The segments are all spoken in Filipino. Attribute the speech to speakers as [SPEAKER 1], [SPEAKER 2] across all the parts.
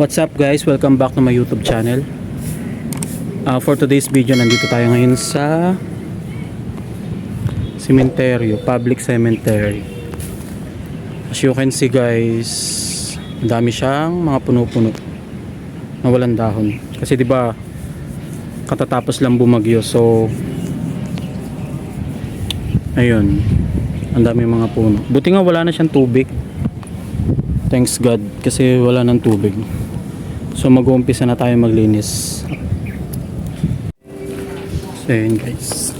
[SPEAKER 1] What's up guys? Welcome back to my YouTube channel. For today's video, nandito tayo ngayon sa cemetery, public cemetery. As you can see guys, ang dami siyang mga puno-puno na walang dahon. Kasi 'di ba katatapos lang bumagyo, so ayun, ang dami mga puno. Buti nga wala na siyang tubig. Thanks God, kasi wala nang tubig. So mag-uumpisa na tayo maglinis. So yun guys.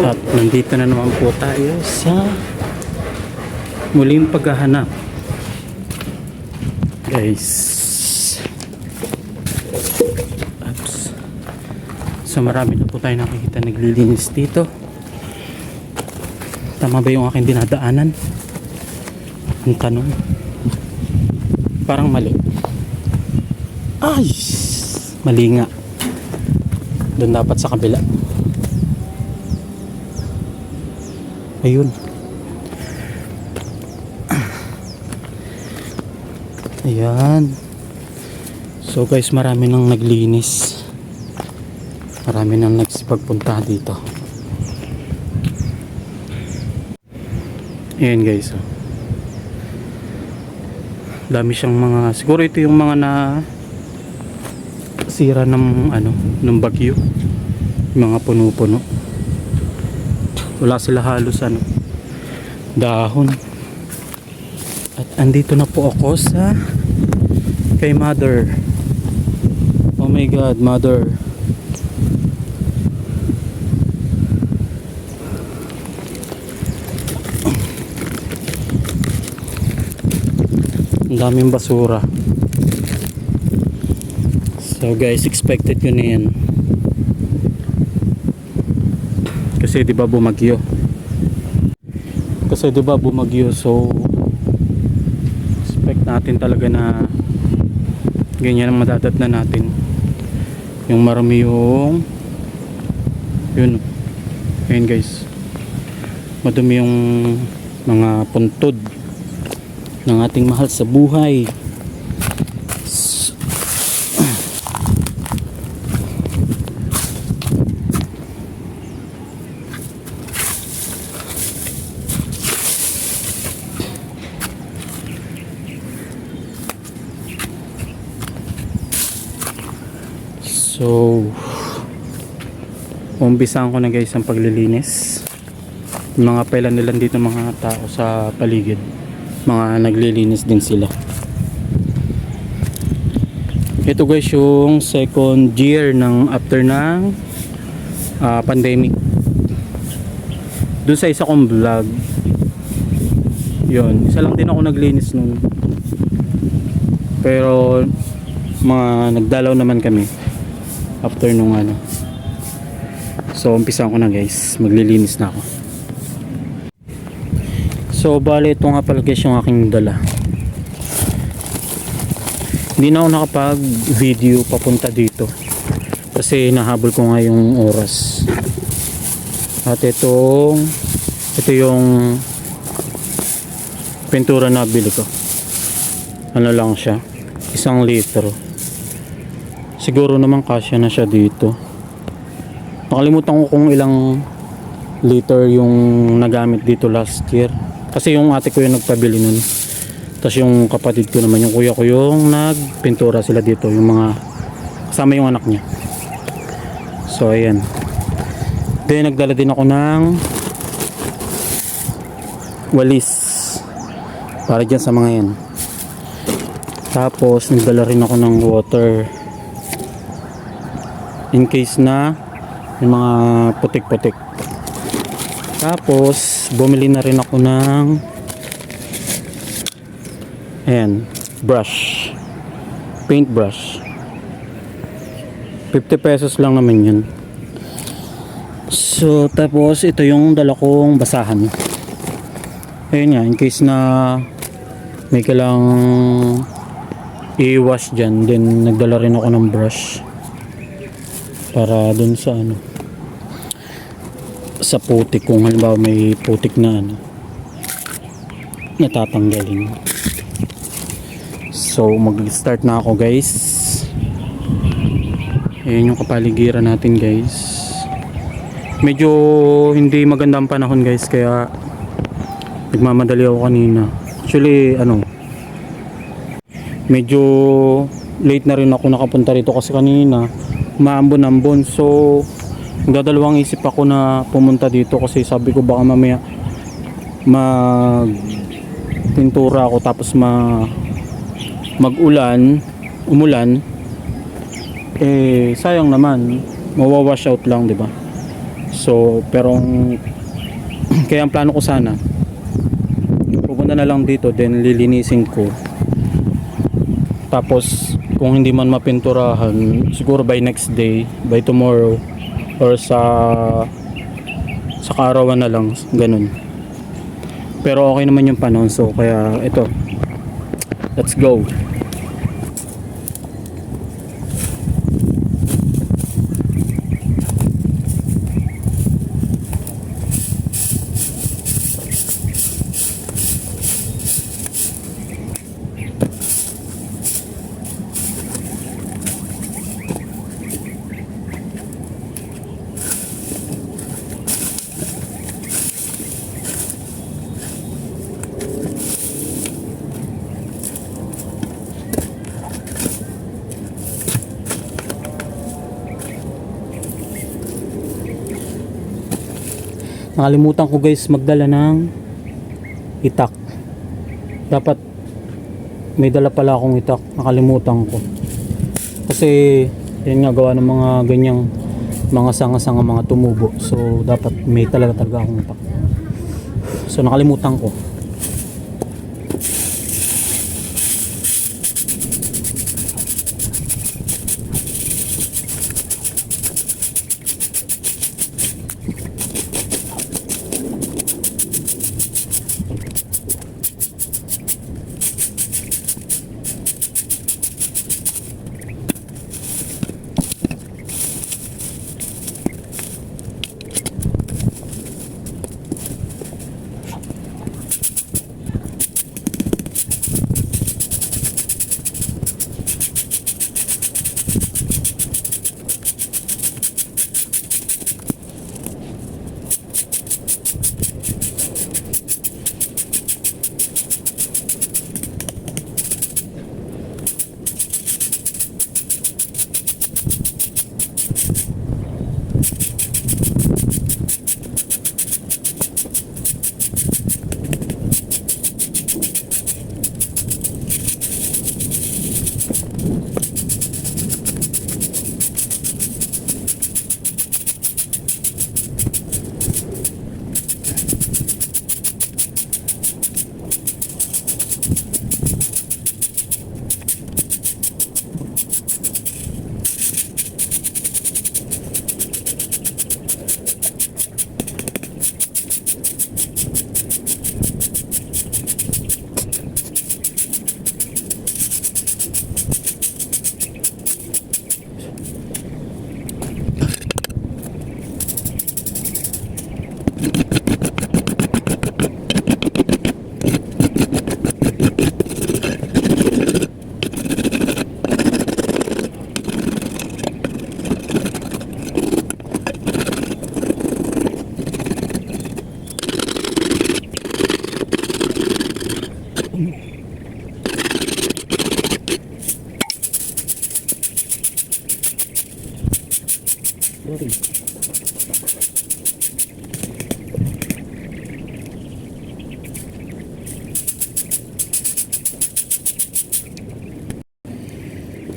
[SPEAKER 1] At nandito na naman po tayo sa muling paghahanap guys. Oops. So marami na po tayo nakikita naglilinis dito. Tama ba yung aking dinadaanan? Ang tanong, parang mali. Ay, mali nga. Doon dapat sa kabila. Ayun. Ayan. So guys, marami nang naglinis. Marami nang nagsipagpunta dito. Ayan guys. Dami siyang mga, siguro ito yung mga na sira ng ng bagyo. Yung mga puno-puno. Wala sila halos dahon. At andito na po ako sa kay Mother. Oh my God, Mother. Ang daming basura. So guys, expected ko na yan. Kasi 'di ba bumagyo? So expect natin talaga na ganyan ang madadatnan natin. Yung marami yung yun. Ayun guys. Madumi yung mga puntod ng ating mahal sa buhay. So umpisahan ko na guys ang paglilinis. Yung mga pailan-ilan dito mga tao sa paligid, mga naglilinis din sila. Ito guys yung second year ng after ng pandemic. Doon sa isa kong vlog, yun, isa lang din ako naglinis nun, pero mga nagdalaw naman kami after nung so umpisahan ko na guys, maglilinis na ako. So bali ito nga pala guys yung aking dala. Hindi na ako nakapag video papunta dito kasi nahabol ko nga yung oras. At ito yung pintura na bili ko. Ano lang siya, 1 litro. Siguro naman kasya na siya dito. Nakalimutan ko kung ilang liter yung nagamit dito last year. Kasi yung ate ko yung nagpabili nun. Tapos yung kapatid ko naman, yung kuya ko yung nagpintura sila dito. Yung mga kasama yung anak niya. So ayan. Then nagdala din ako ng walis para dyan sa mga yan. Tapos nagdala rin ako ng water in case na yung mga putik-putik. Tapos bumili na rin ako ng ayan, brush, paint brush. 50 pesos lang naman yun. So tapos ito yung dala kong basahan. Ayun nga, in case na may kailangang i-wash dyan. Then nagdala rin ako ng brush para dun sa ano, sa putik, kung halimbawa may putik na ano, natatanggalin. So mag-start na ako guys. Ayan yung kapaligiran natin guys. Medyo hindi maganda ang panahon guys, kaya nagmamadali ako kanina. Actually ano, medyo late na rin ako nakapunta rito kasi kanina maambon-ambon. So nagdadalawang isip ako na pumunta dito kasi sabi ko baka mamaya mag pintura ako tapos umulan, eh sayang naman, mawawash out lang, di ba? So pero kaya ang plano ko sana pupunta na lang dito, then lilinisin ko, tapos kung hindi man mapinturahan, siguro by next day, by tomorrow, or sa kaarawan na lang, ganun. Pero okay naman yung panahon, so kaya ito, let's go. Nakalimutan ko guys magdala ng itak. Dapat may dala pala akong itak, nakalimutan ko. Kasi yun nga, gawa ng mga ganyang mga sanga-sanga, mga tumubo. So dapat may talaga akong itak. So nakalimutan ko.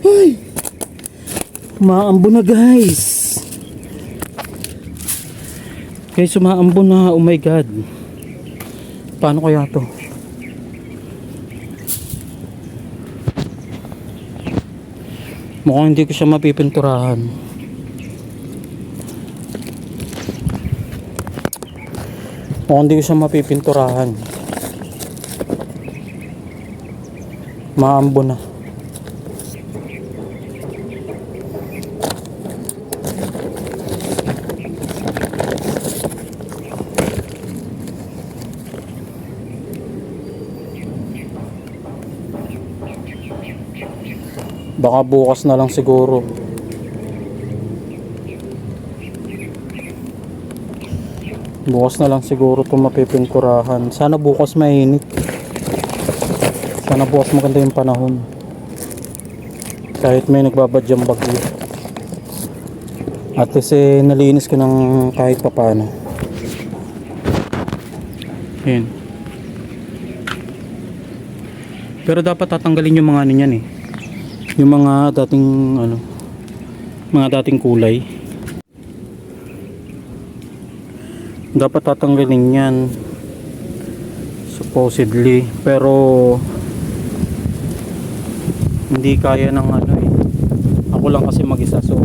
[SPEAKER 1] Ay, umaambo na guys. Guys, umaambo na. Oh my god, paano kaya to? Mukhang hindi ko siya mapipinturahan. Mukhang hindi ko siya mapipinturahan. Maambo na. Baka bukas na lang siguro. Bukas na lang siguro ito mapipinturahan. Sana bukas mainit. Sana bukas maganda yung panahon. Kahit may nagbabadyang bagyo. At least nalinis ko ng kahit papano. Ayan. Pero dapat tatanggalin yung mga ano niyan eh. Yung mga dating ano, mga dating kulay. Dapat tatanggalin yan supposedly, pero hindi kaya ng ano eh. Ako lang kasi mag-isa, so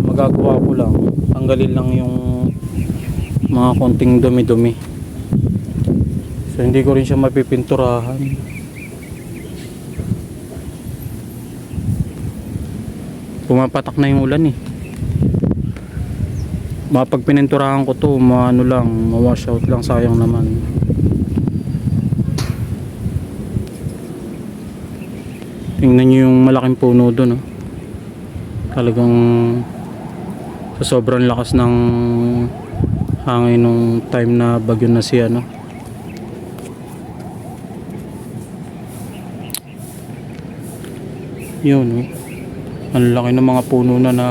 [SPEAKER 1] magagawa ko lang, tanggalin lang yung mga konting dumi-dumi. So hindi ko rin siya mapipinturahan. Pumapatak na yung ulan eh. Pag pininturahan ko to, maano lang, ma-wash out lang, sayang naman. Tingnan nyo yung malaking puno doon, oh. Talagang sa sobrang lakas ng hangin nung time na bagyo na siya, no. Yun, oh. Ang laki ng mga puno na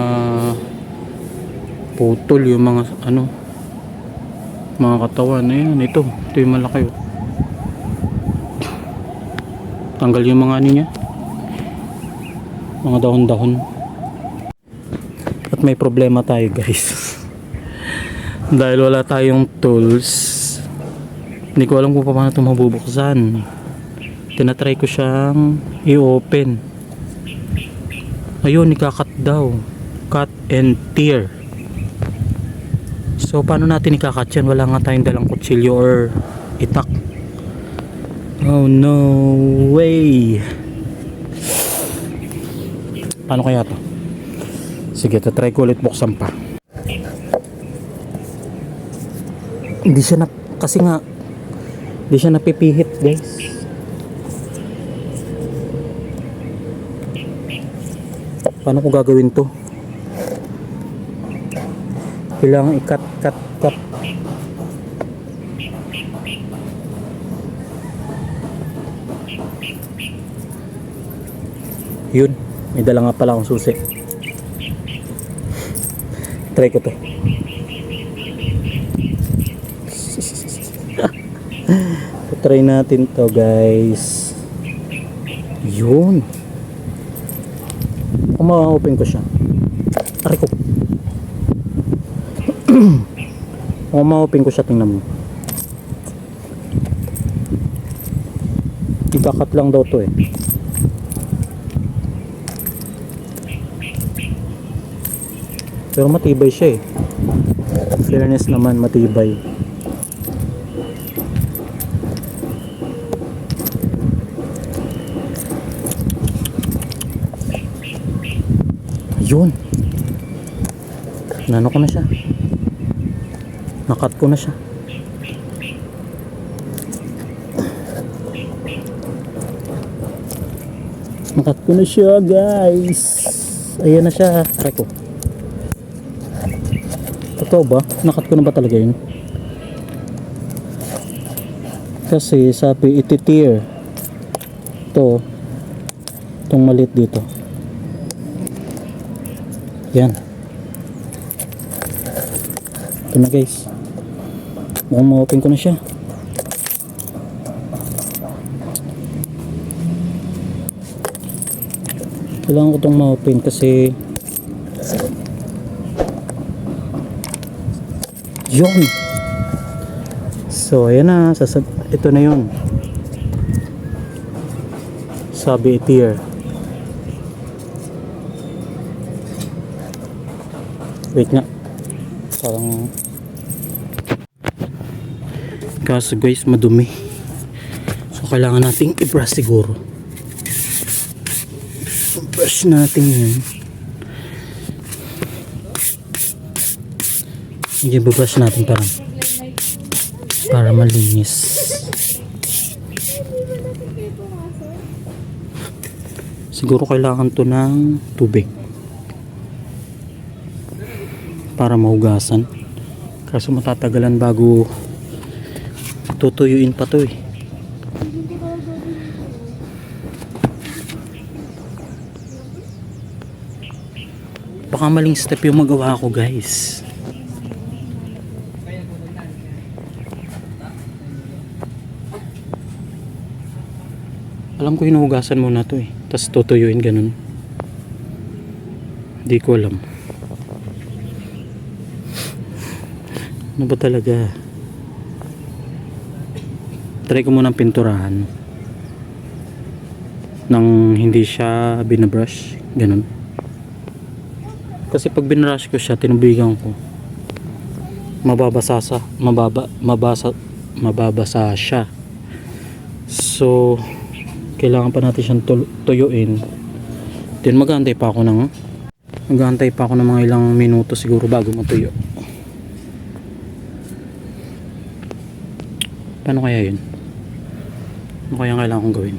[SPEAKER 1] putol, yung mga ano, mga katawan. Ayan, ito yung malaki, oh. Tanggal yung mga ano niya, mga dahon-dahon. At may problema tayo, guys. Dahil wala tayong tools, hindi ko alam kung paano ito mabubuksan. Tinatry ko siyang i-open. Ayun, ikakat daw, cut and tear. So paano natin ikakat yan? Wala nga tayong dalang kutsilyo or itak. Oh no way. Paano kaya to? Sige, try ko ulit buksan pa. Hindi siya kasi nga hindi siya napipihit, guys. Paano ko gagawin to? Kailangan i-cut. Yun, may dala nga pala akong susi. Try ko to. Try natin to, guys. Yun. Kung ma-open ko siya. Aray ko. Kung ma-open ko siya, tingnan mo. Ikakat lang daw to eh. Pero matibay siya eh. Fairness naman, matibay. Yun. Nano ko na siya. Nakat ko na siya. Nakat ko na siya, guys. Ayan na siya. Aray ko. Totoo ba? Nakat ko na ba talaga yun? Kasi sabi iti-tear to, itong maliit dito. Yan. Ito na, guys. Mukhang ma-open ko na siya. Kailangan ko itong ma-open kasi yun. So ayan na, ito na yun. Sabi itier. Wait nga, parang kaso guys madumi, so kailangan nating i-brush siguro. Brush natin yun. I-brush natin para malinis. Siguro kailangan to ng tubig para mahugasan. Kaso matatagalan bago tutuyuin pa to eh. Baka maling step yung magawa ko, guys. Alam ko hinuhugasan muna to eh, tapos tutuyuin ganun. Hindi ko alam. Ano ba talaga? Try ko munang pinturahan nang hindi siya binabrush, ganun. Kasi pag binrush ko siya, tinubigan ko, mababasa siya. So kailangan pa natin siyang tuyuin. Then mag-aantay pa ako ng mga ilang minuto siguro bago matuyo. Paano kaya yun? Ano kaya kailangan kong gawin?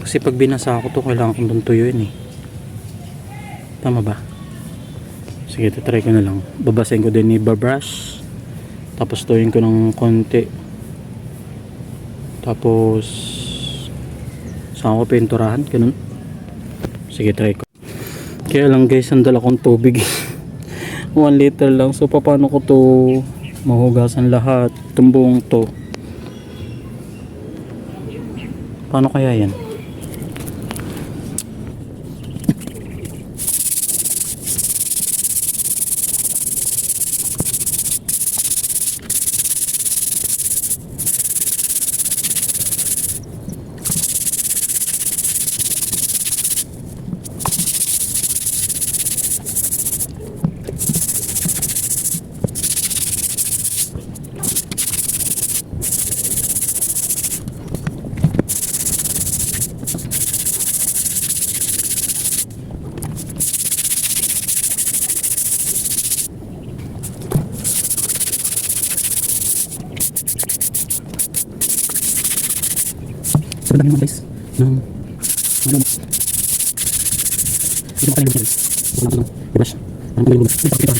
[SPEAKER 1] Kasi pag binasa ko to, kailangan kong doon tuyuin eh. Tama ba? Sige, try ko na lang. Babasahin ko din ni brush. Tapos tuyuin ko ng konti. Tapos saan ko pinturahan? Ganun. Sige, try ko. Kaya lang guys, ang dala kong tubig 1 liter lang. So paano ko to mahugasan lahat? Itong buong to. Paano kaya yan? Sobrang dami naman guys ng ano mo ito makalimutan guys wala ko lang i-brush parang makalimutan ito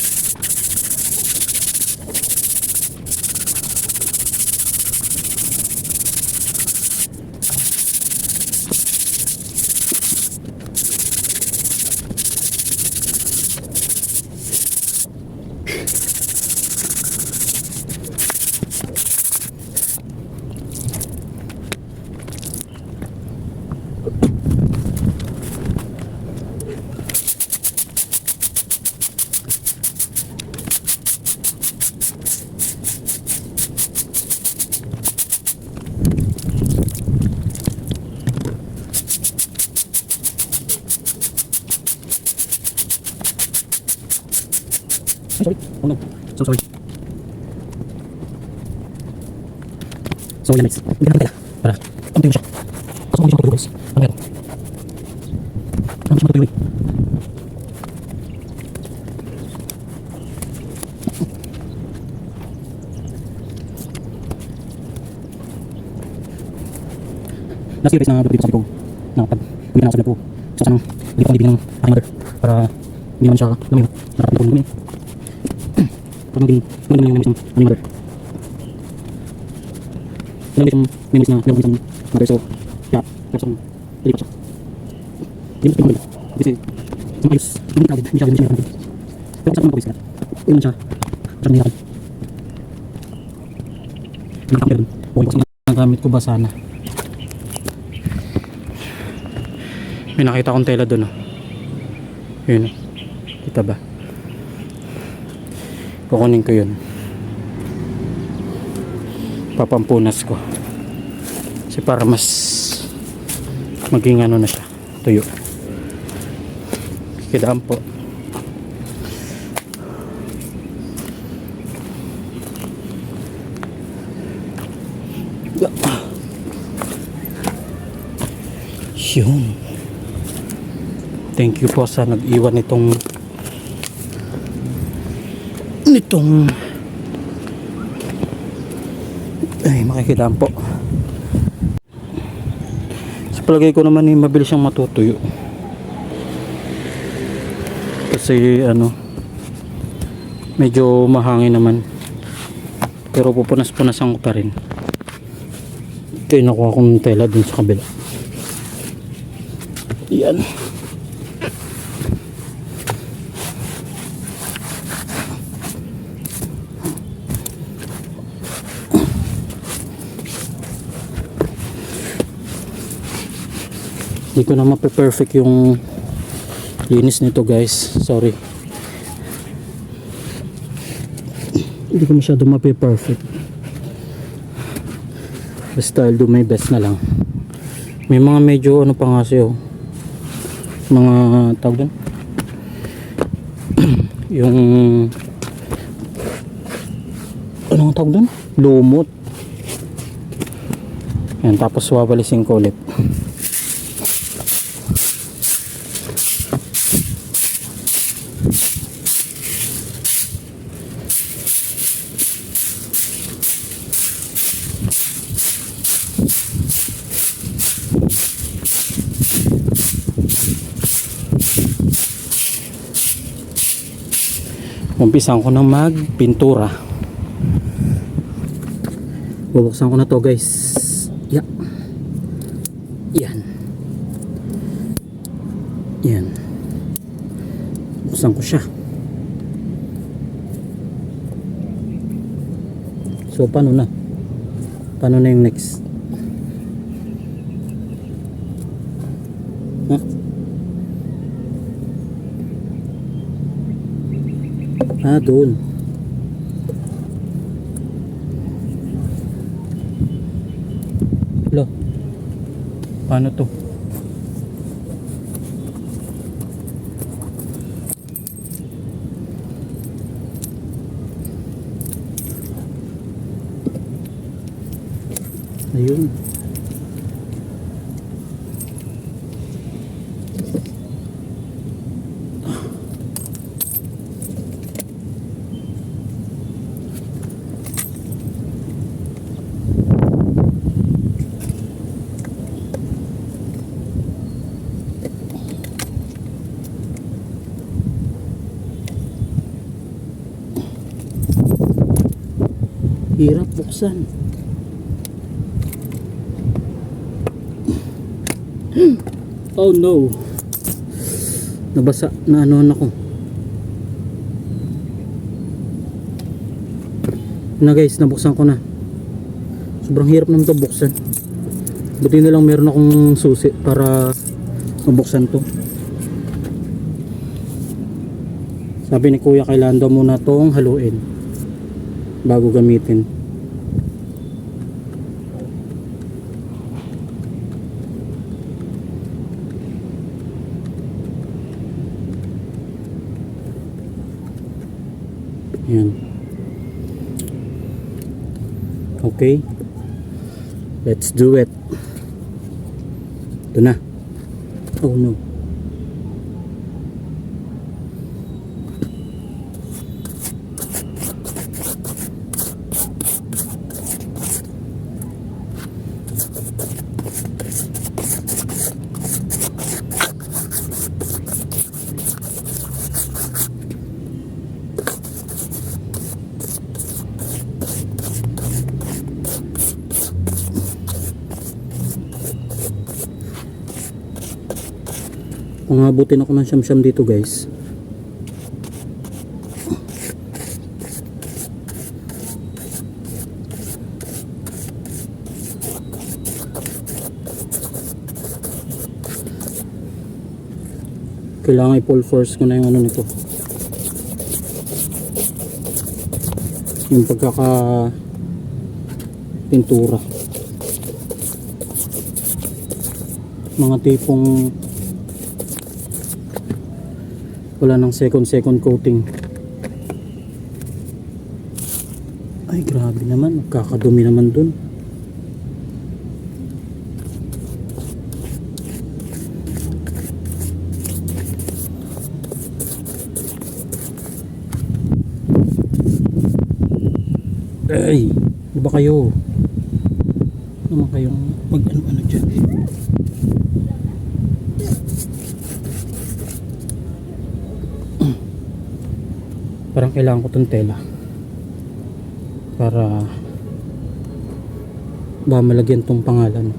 [SPEAKER 1] sorry. Oh no. So sorry. So yan guys. Hindi natin tayo. Para. Kamti mo siya. Kaso hindi siya matutuloy guys. Ano meron? Hindi siya matutuloy. Last year guys na babalik ko sabi ko na pag hindi na ako sabi ko sa sanang hindi ko ang bibigyan ng aking mother para hindi naman siya lumayo. Nakapagod ko naman parang din naman yung namis ng aming mother. Namis yung namis na namis ng mother. So kaya tapos ang palipat siya. Hindi mo pinamagod kasi sa maayos hindi ka hindi siya pinamagod. Pero sa mga kawiskat hindi man siya parang nilakad. Hindi ka meron. Ang gamit ko ba sana? May nakita akong tela doon oh. Yun oh. Kita ba? Kukunin ko yun. Papampunas ko. Kasi para mas maging ano na siya. Tuyo. Kidaan po. Yun. Thank you po sa nag-iwan nitong Ay, makikitaan po. Sa palagay ko naman mabilis siyang matutuyo. Kasi medyo mahangin naman. Pero pupunas-punasan ko pa rin. Ito yung nakuha kong tela dun sa kabila. Yan. Hindi ko na mape-perfect yung linis nito guys. Sorry. Hindi ko masyado mape-perfect. Basta I'll do my best na lang. May mga medyo pa nga siya mga tawag doon. Yung anong tawag doon? Lumot. Yan, tapos wawalisin ko ulit. Umpisan ko na magpintura. Bubuksan ko na to guys. Yeah. Yan. Yan. Buksan ko siya. So paano na? Paano na yung next? Huh? Doon. Lo. Paano to? Ayun. Hirap buksan. Oh no. Nabasa na ako. Na guys, nabuksan ko na. Sobrang hirap naman ito buksan. Buti na lang meron akong susi para mabuksan to. Sabi ni kuya, kailangan daw muna tong haluin bago gamitin. Yan. Okay. Let's do it. Ito na. Oh no. Pangabutin ako ng siyam-siyam dito guys. Kailangan i-pull force ko na yung nito. Yung pagkaka pintura. Mga tipong wala ng second coating. Ay grabe naman, magkakadumi naman dun. Ay, di ba kayo? naman kayong mag ano dyan. Parang kailangan ko tong tela para ba malagyan tong pangalan.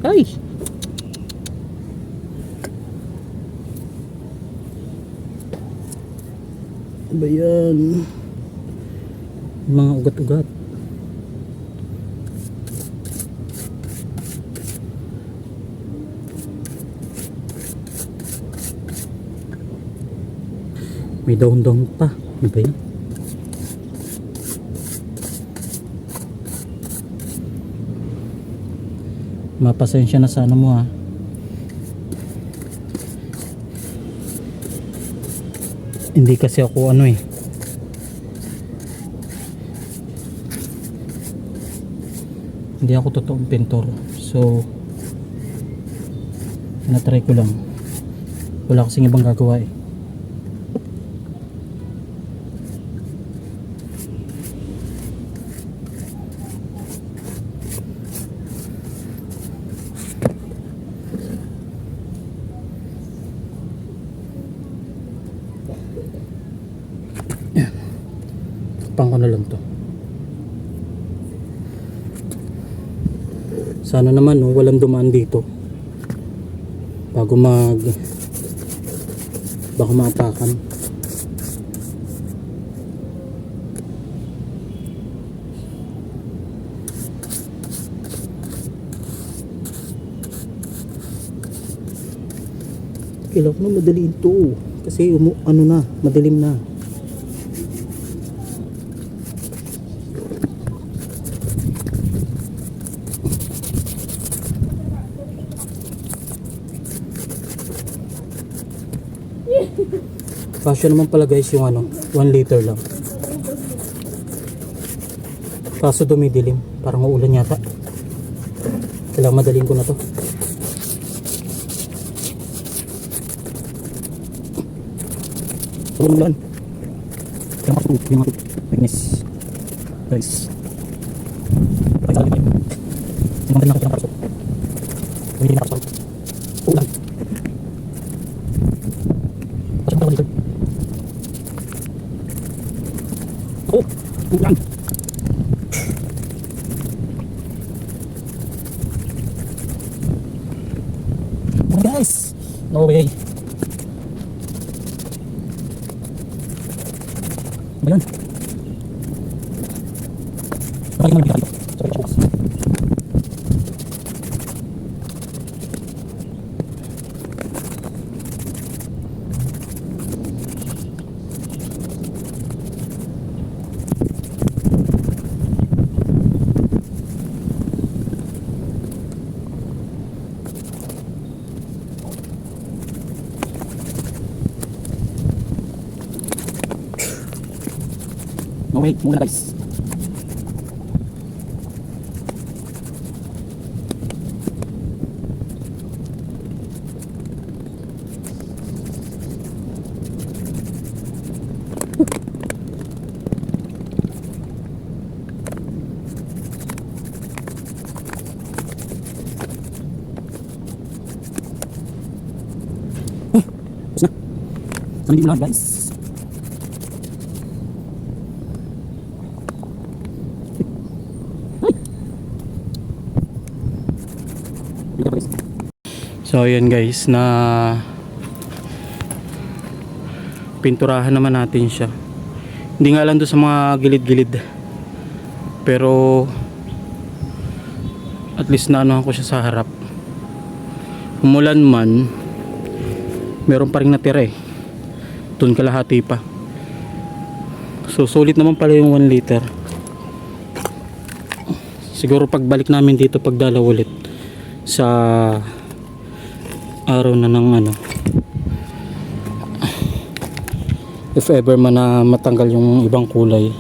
[SPEAKER 1] Ay! Ano ba yan? Mga ugat-ugat. May daon-daon pa. Ano ba yan? Mapasensya na sa ano mo ha. Hindi kasi ako ano eh. Hindi ako totoong pintor. So natry ko lang. Wala kasing ibang gagawa eh. Pang ko na lang to. Sana naman no, walang dumaan dito bago baka maapakan. Kailangan na madaliin to kasi ano na, madilim na. Kasya naman pala guys yung ano, 1 liter lang. Kaso dumidilim, parang uulan yata. Kailangan madalhin ko na to. Umulan. Yung mga weakness. Guys. Pagkakala natin. Yung mga nakikita ng parso. Hindi na parso. Ulan. Pasok na 1 liter. Oh, ulan. Oh guys, no way. Ayan. Bakit naman dito? Sorry, bukas. No way, muna guys. Tapos na. Sama din mo lang guys. So ayan guys, na pinturahan naman natin siya. Hindi nga lang doon sa mga gilid-gilid, pero at least naanohan ko siya sa harap. Umulan man, meron pa rin natira eh. Doon kalahati pa. So sulit naman pala yung 1 liter. Siguro pagbalik namin dito, pagdalaw ulit sa araw na ng ano, if ever man na matanggal yung ibang kulay,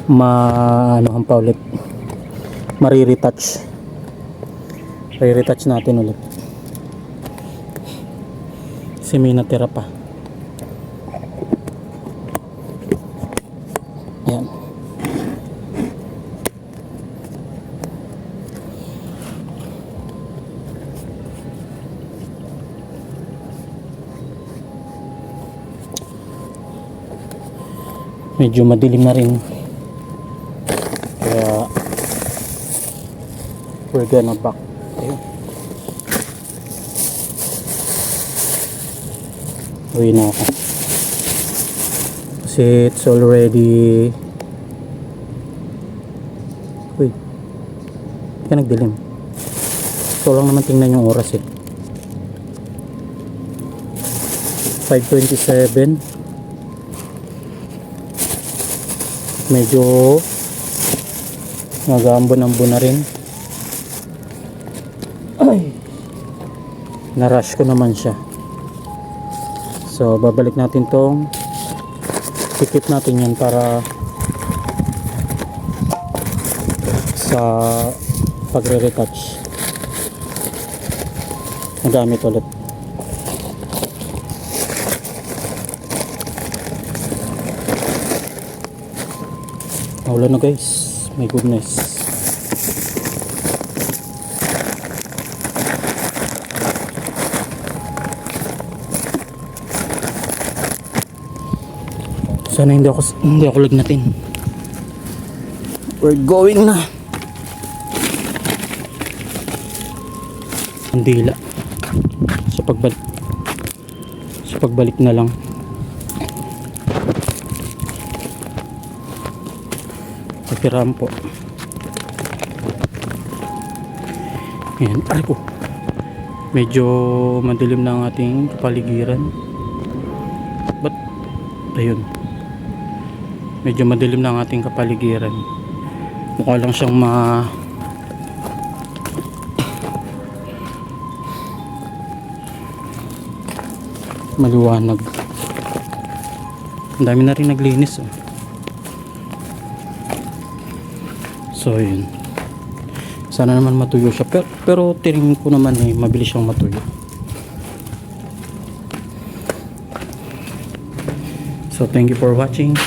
[SPEAKER 1] ano pa ulit, mariretouch natin ulit. Kasi may natira pa. Yan. Medyo madilim na rin. Kaya we're gonna back. Ayun. Uwi na ako. Kasi it's already... Uy. Kaya nagdilim. So lang naman tingnan yung oras eh. 5:27. Medyo nag-aambon-ambon na rin. Ay, na-rush ko naman siya. So babalik natin tong tikip natin yan para sa pagre-retouch nagamit ulit. Naulan na guys, my goodness. Sana hindi ako lagnatin. We're going na. Ang dila. Sa pagbalik na lang. Kapirahan po. Ayan, ay po. Medyo madilim na ang ating kapaligiran. But, ayun. Medyo madilim na ang ating kapaligiran. Mukha lang siyang maliwanag. Ang dami na rin naglinis. Oh. So yun. Sana naman matuyo siya. Pero tingin ko naman mabilis siyang matuyo. So thank you for watching.